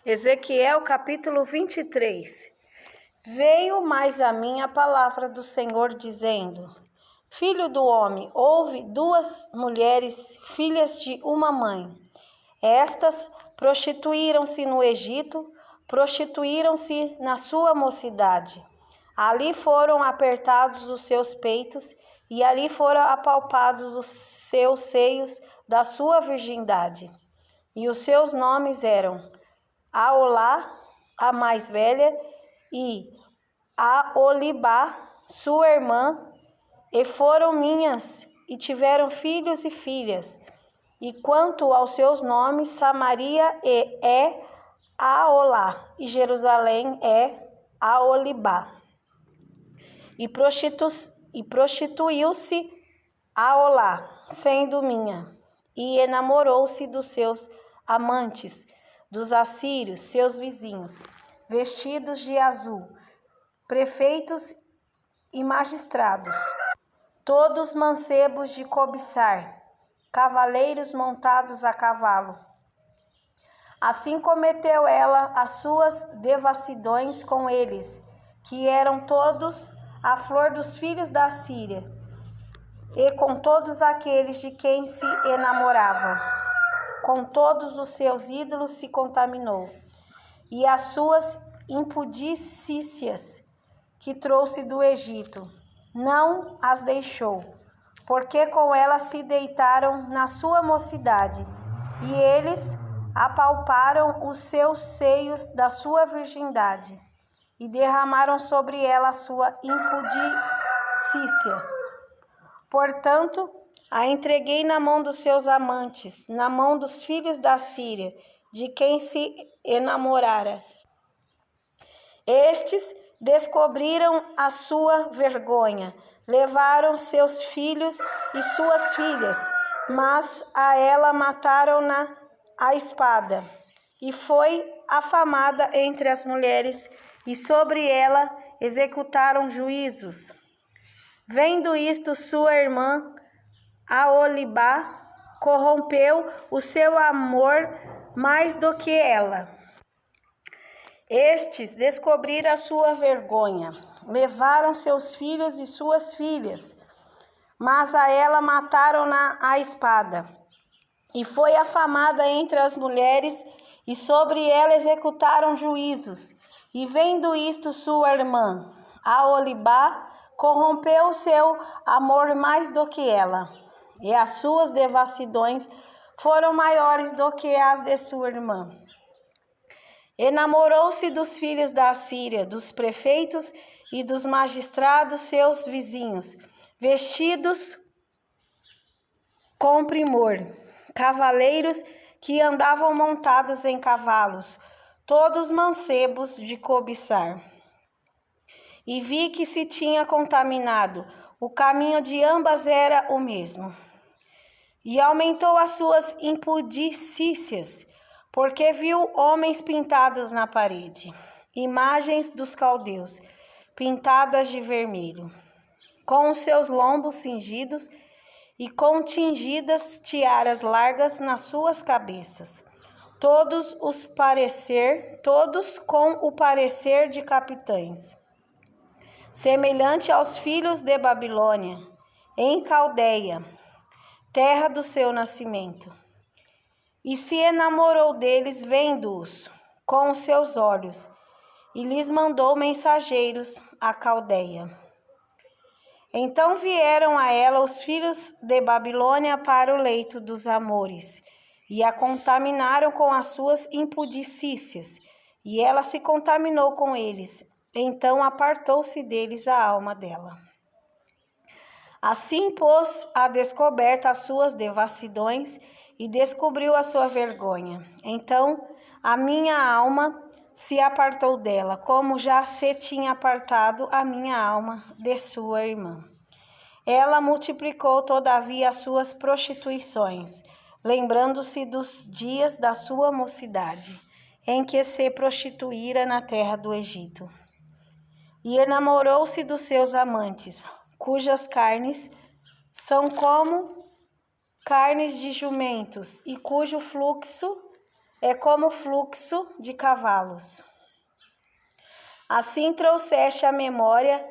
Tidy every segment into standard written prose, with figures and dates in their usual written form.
Ezequiel capítulo 23. Veio mais a mim a palavra do Senhor, dizendo: Filho do homem, houve duas mulheres, filhas de uma mãe. Estas prostituíram-se no Egito, prostituíram-se na sua mocidade. Ali foram apertados os seus peitos, e ali foram apalpados os seus seios da sua virgindade. E os seus nomes eram Aholá, a mais velha, e Aholibá, sua irmã, e foram minhas, e tiveram filhos e filhas. E quanto aos seus nomes, Samaria é Aholá, e Jerusalém é Aholibá. E prostituiu-se Aholá, sendo minha, e enamorou-se dos seus amantes, dos assírios, seus vizinhos, vestidos de azul, prefeitos e magistrados, todos mancebos de cobiçar, cavaleiros montados a cavalo. Assim cometeu ela as suas devassidões com eles, que eram todos a flor dos filhos da Síria, e com todos aqueles de quem se enamorava. Com todos os seus ídolos se contaminou, e as suas impudicícias que trouxe do Egito não as deixou, porque com elas se deitaram na sua mocidade, e eles apalparam os seus seios da sua virgindade, e derramaram sobre ela a sua impudicícia. Portanto, a entreguei na mão dos seus amantes, na mão dos filhos da Síria, de quem se enamorara. Estes descobriram a sua vergonha, levaram seus filhos e suas filhas, mas a ela mataram-na à espada, e foi afamada entre as mulheres, e sobre ela executaram juízos. Vendo isto, sua irmã Aholibá corrompeu o seu amor mais do que ela. Estes descobriram a sua vergonha, levaram seus filhos e suas filhas, mas a ela mataram-na à espada, e foi afamada entre as mulheres, e sobre ela executaram juízos. E vendo isto, sua irmã Aholibá corrompeu o seu amor mais do que ela, e as suas devassidões foram maiores do que as de sua irmã. Enamorou-se dos filhos da Síria, dos prefeitos e dos magistrados seus vizinhos, vestidos com primor, cavaleiros que andavam montados em cavalos, todos mancebos de cobiçar. E vi que se tinha contaminado, o caminho de ambas era o mesmo. E aumentou as suas impudicícias, porque viu homens pintados na parede, imagens dos caldeus, pintadas de vermelho, com os seus lombos cingidos e com tingidas tiaras largas nas suas cabeças, todos com o parecer de capitães, semelhante aos filhos de Babilônia, em Caldeia, terra do seu nascimento. E se enamorou deles, vendo-os com os seus olhos, e lhes mandou mensageiros à Caldeia. Então vieram a ela os filhos de Babilônia para o leito dos amores, e a contaminaram com as suas impudicícias, e ela se contaminou com eles. Então apartou-se deles a alma dela. Assim pôs a descoberta as suas devassidões, e descobriu a sua vergonha. Então a minha alma se apartou dela, como já se tinha apartado a minha alma de sua irmã. Ela multiplicou todavia as suas prostituições, lembrando-se dos dias da sua mocidade, em que se prostituíra na terra do Egito. E enamorou-se dos seus amantes, cujas carnes são como carnes de jumentos, e cujo fluxo é como fluxo de cavalos. Assim trouxeste à memória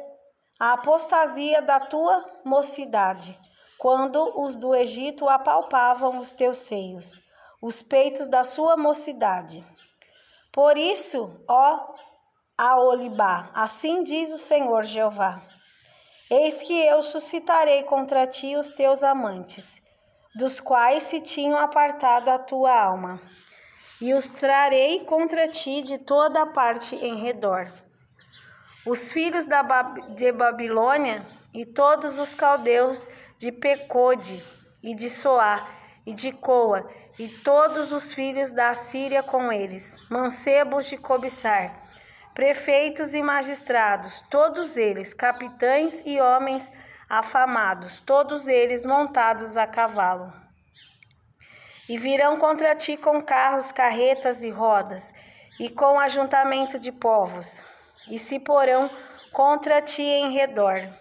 a apostasia da tua mocidade, quando os do Egito apalpavam os teus seios, os peitos da sua mocidade. Por isso, ó Aholibá, assim diz o Senhor Jeová: eis que eu suscitarei contra ti os teus amantes, dos quais se tinham apartado a tua alma, e os trarei contra ti de toda a parte em redor. Os filhos de Babilônia e todos os caldeus de Pecode e de Soá e de Coa e todos os filhos da Assíria com eles, mancebos de cobiçar, prefeitos e magistrados, todos eles capitães e homens afamados, todos eles montados a cavalo. E virão contra ti com carros, carretas e rodas, e com ajuntamento de povos, e se porão contra ti em redor,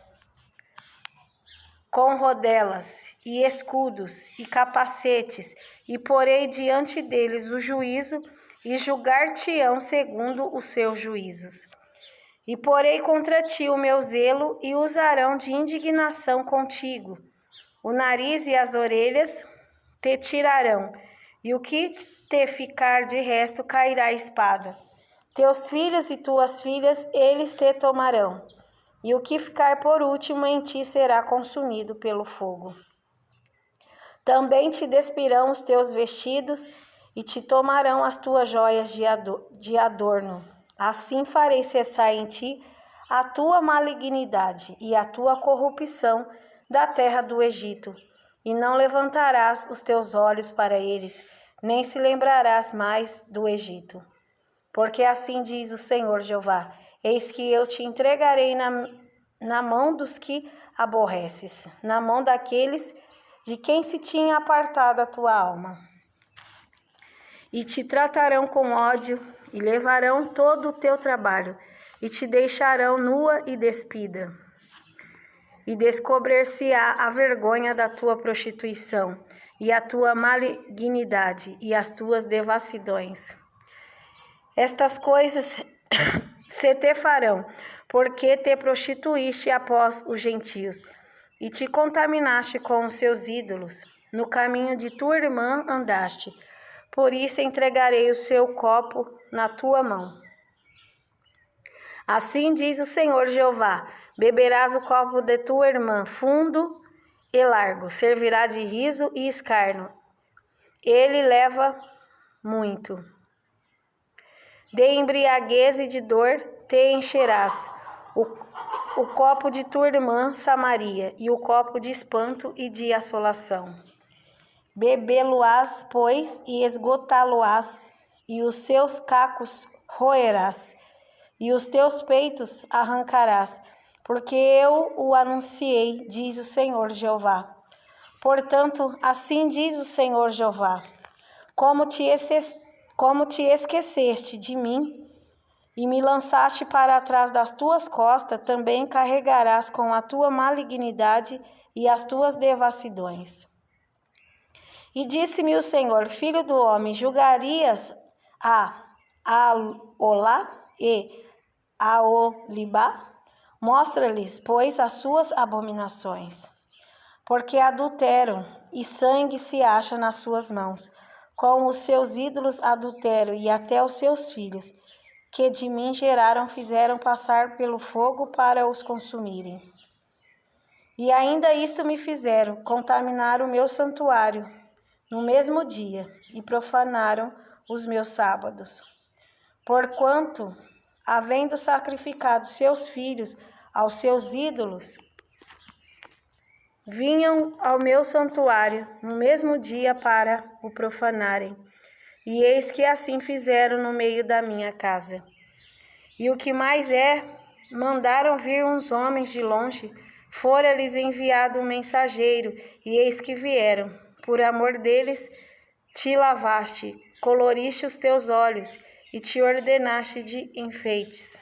com rodelas, e escudos, e capacetes, e porei diante deles o juízo, e julgar-te-ão segundo os seus juízos. E porei contra ti o meu zelo, e usarão de indignação contigo. O nariz e as orelhas te tirarão, e o que te ficar de resto cairá a espada. Teus filhos e tuas filhas, eles te tomarão, e o que ficar por último em ti será consumido pelo fogo. Também te despirão os teus vestidos, e te tomarão as tuas joias de adorno. Assim farei cessar em ti a tua malignidade e a tua corrupção da terra do Egito, e não levantarás os teus olhos para eles, nem se lembrarás mais do Egito. Porque assim diz o Senhor Jeová: eis que eu te entregarei na mão dos que aborreces, na mão daqueles de quem se tinha apartado a tua alma. E te tratarão com ódio, e levarão todo o teu trabalho, e te deixarão nua e despida. E descobrir-se-á a vergonha da tua prostituição, e a tua malignidade, e as tuas devassidões. Estas coisas se te farão, porque te prostituíste após os gentios, e te contaminaste com os seus ídolos. No caminho de tua irmã andaste, por isso entregarei o seu copo na tua mão. Assim diz o Senhor Jeová: beberás o copo de tua irmã, fundo e largo, servirá de riso e escárnio. Ele leva muito. De embriaguez e de dor te encherás o copo de tua irmã Samaria, e o copo de espanto e de assolação. Bebê-lo-ás, pois, e esgotá-lo-ás, e os seus cacos roerás, e os teus peitos arrancarás, porque eu o anunciei, diz o Senhor Jeová. Portanto, assim diz o Senhor Jeová: como te esqueceste de mim, e me lançaste para trás das tuas costas, também carregarás com a tua malignidade e as tuas devassidões. E disse-me o Senhor: filho do homem, julgarias a Aholá e a Aholibá? Mostra-lhes, pois, as suas abominações. Porque adulteram, e sangue se acha nas suas mãos. Com os seus ídolos adulteram, e até os seus filhos, que de mim geraram, fizeram passar pelo fogo para os consumirem. E ainda isto me fizeram, contaminar o meu santuário no mesmo dia, e profanaram os meus sábados. Porquanto, havendo sacrificado seus filhos aos seus ídolos, vinham ao meu santuário no mesmo dia para o profanarem. E eis que assim fizeram no meio da minha casa. E o que mais é, mandaram vir uns homens de longe, fora-lhes enviado um mensageiro, e eis que vieram. Por amor deles te lavaste, coloriste os teus olhos, e te ordenaste de enfeites.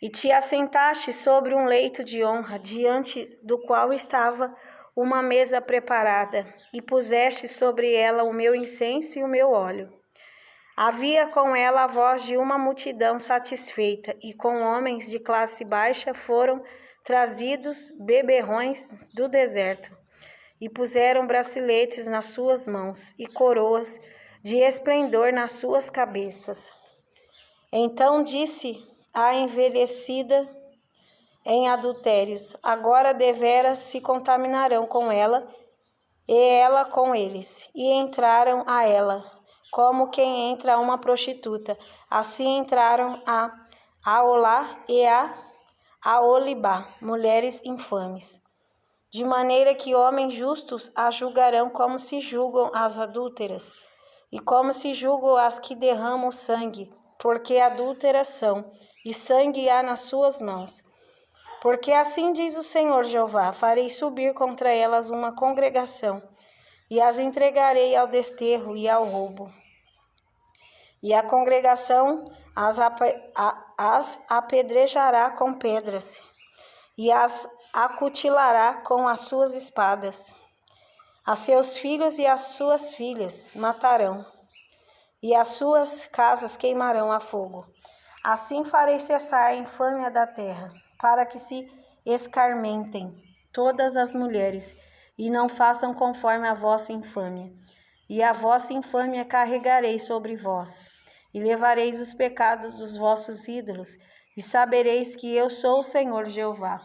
E te assentaste sobre um leito de honra, diante do qual estava uma mesa preparada, e puseste sobre ela o meu incenso e o meu óleo. Havia com ela a voz de uma multidão satisfeita, e com homens de classe baixa foram trazidos beberrões do deserto, e puseram braceletes nas suas mãos e coroas de esplendor nas suas cabeças. Então disse a envelhecida em adultérios: agora deveras se contaminarão com ela, e ela com eles. E entraram a ela, como quem entra a uma prostituta. Assim entraram a Aholá e a Aholibá, mulheres infames. De maneira que homens justos a julgarão como se julgam as adúlteras, e como se julgam as que derramam sangue, porque adúlteras são, e sangue há nas suas mãos. Porque assim diz o Senhor Jeová: farei subir contra elas uma congregação, e as entregarei ao desterro e ao roubo. E a congregação as apedrejará com pedras, e as acutilará com as suas espadas. A seus filhos e as suas filhas matarão, e as suas casas queimarão a fogo. Assim farei cessar a infâmia da terra, para que se escarmentem todas as mulheres, e não façam conforme a vossa infâmia. E a vossa infâmia carregarei sobre vós, e levareis os pecados dos vossos ídolos, e sabereis que eu sou o Senhor Jeová.